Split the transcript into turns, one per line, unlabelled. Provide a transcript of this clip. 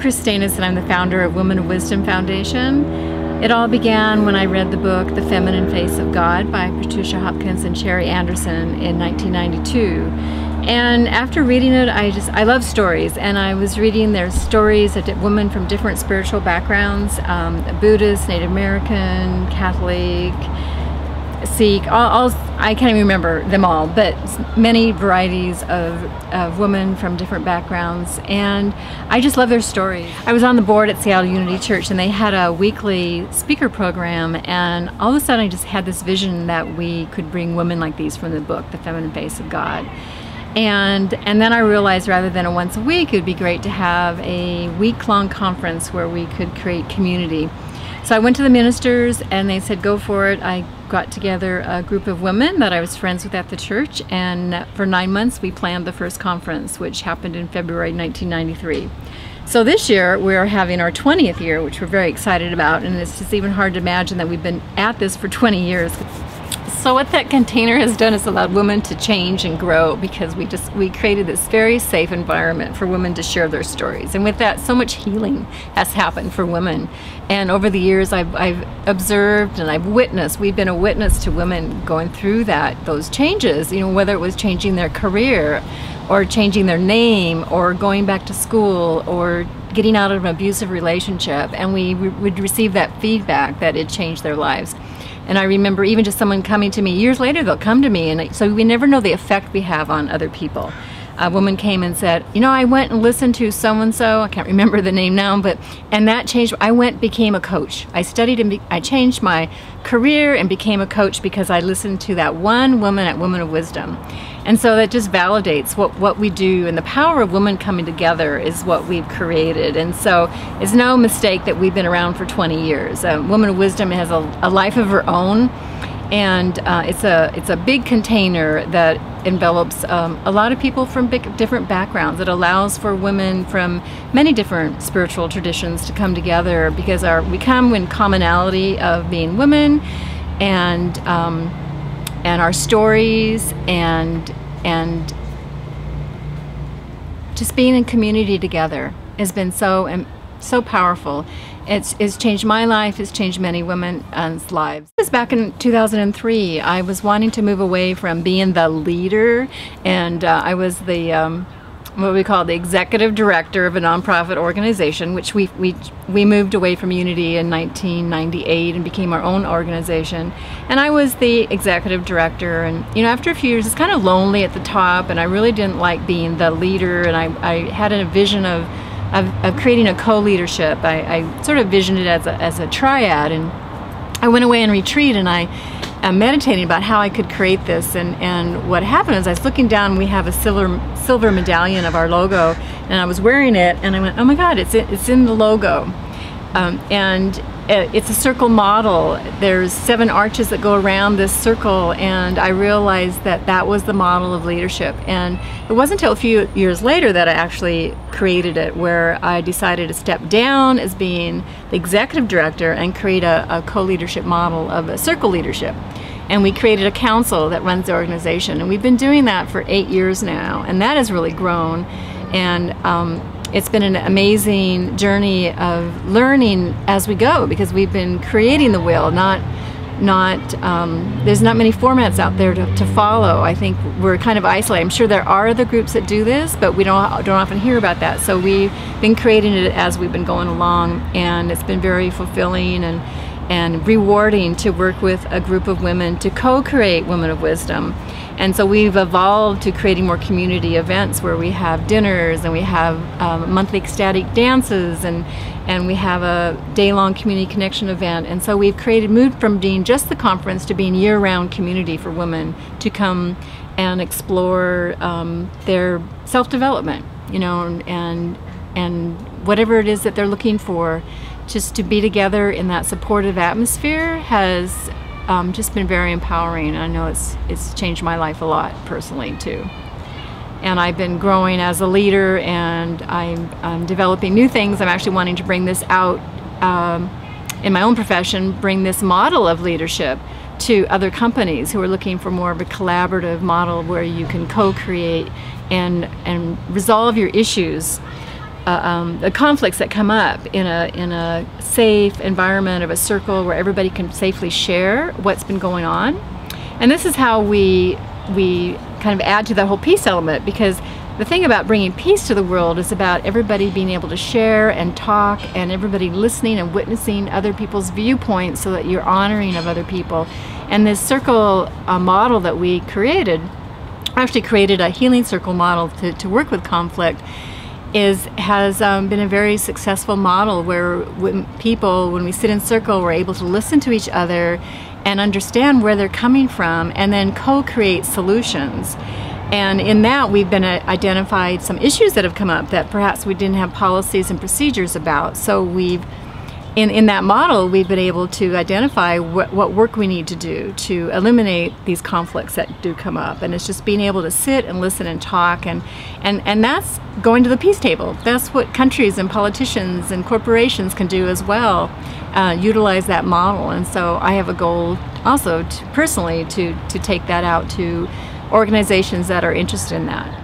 Chris Stanis, and I'm the founder of Women of Wisdom Foundation. It all began when I read the book The Feminine Face of God by Patricia Hopkins and Sherry Anderson in 1992. And after reading it, I love stories, and I was reading their stories of women from different spiritual backgrounds, Buddhist, Native American, Catholic, Sikh, I can't even remember them all, but many varieties of women from different backgrounds, and I just love their stories. I was on the board at Seattle Unity Church, and they had a weekly speaker program, and all of a sudden I just had this vision that we could bring women like these from the book, The Feminine Face of God. And then I realized rather than a once a week, it would be great to have a week-long conference where we could create community. So I went to the ministers and they said, go for it. I got together a group of women that I was friends with at the church, and for 9 months we planned the first conference, which happened in February 1993. So this year we're having our 20th year, which we're very excited about, and it's just even hard to imagine that we've been at this for 20 years. So what that container has done is allowed women to change and grow, because we created this very safe environment for women to share their stories. And with that, so much healing has happened for women. And over the years, I've observed and I've witnessed, we've been a witness to women going through those changes, you know, whether it was changing their career or changing their name or going back to school or getting out of an abusive relationship. And we would receive that feedback that it changed their lives. And I remember even just someone coming to me years later, they'll come to me, and so we never know the effect we have on other people. A woman came and said, you know, I went and listened to so-and-so, I can't remember the name now, and that changed. I became a coach. I studied and I changed my career and became a coach because I listened to that one woman at Women of Wisdom. And so that just validates what we do, and the power of women coming together is what we've created. And so it's no mistake that we've been around for 20 years. Women of Wisdom has a life of her own, and it's a big container that envelops a lot of people from different backgrounds. It allows for women from many different spiritual traditions to come together, because we come in commonality of being women, and our stories, and just being in community together has been so powerful. It's changed my life, it's changed many women's lives. It was back in 2003. I was wanting to move away from being the leader, and I was the what we call the executive director of a nonprofit organization, which we moved away from Unity in 1998 and became our own organization. And I was the executive director, and you know, after a few years it's kind of lonely at the top, and I really didn't like being the leader, and I had a vision of creating a co-leadership. I sort of visioned it as a triad, and I went away and retreat, and I'm meditating about how I could create this, and what happened is I was looking down, and we have a silver medallion of our logo, and I was wearing it, and I went, oh my God, it's in the logo. And it's a circle model. There's 7 arches that go around this circle, and I realized that was the model of leadership. And it wasn't until a few years later that I actually created it, where I decided to step down as being the executive director and create a co-leadership model of a circle leadership. And we created a council that runs the organization, and we've been doing that for 8 years now, and that has really grown. And it's been an amazing journey of learning as we go, because we've been creating the wheel, there's not many formats out there to follow. I think we're kind of isolated. I'm sure there are other groups that do this, but we don't often hear about that. So we've been creating it as we've been going along, and it's been very fulfilling and rewarding to work with a group of women to co-create Women of Wisdom. And so we've evolved to creating more community events where we have dinners, and we have monthly ecstatic dances, and we have a day-long community connection event. And so we've moved from being just the conference to being year-round community for women to come and explore their self-development, you know, and whatever it is that they're looking for. Just to be together in that supportive atmosphere has just been very empowering. I know it's changed my life a lot personally too. And I've been growing as a leader, and I'm developing new things. I'm actually wanting to bring this out in my own profession, bring this model of leadership to other companies who are looking for more of a collaborative model where you can co-create and resolve your issues the conflicts that come up in a safe environment of a circle where everybody can safely share what's been going on. And this is how we kind of add to that whole peace element, because the thing about bringing peace to the world is about everybody being able to share and talk, and everybody listening and witnessing other people's viewpoints so that you're honoring of other people. And this circle model that we created, actually created a healing circle model to work with conflict, has been a very successful model where when we sit in circle, we're able to listen to each other and understand where they're coming from, and then co-create solutions. And in that, we've been identified some issues that have come up that perhaps we didn't have policies and procedures about. So in that model, we've been able to identify what work we need to do to eliminate these conflicts that do come up. And it's just being able to sit and listen and talk, and that's going to the peace table. That's what countries and politicians and corporations can do as well, utilize that model. And so I have a goal also personally to take that out to organizations that are interested in that.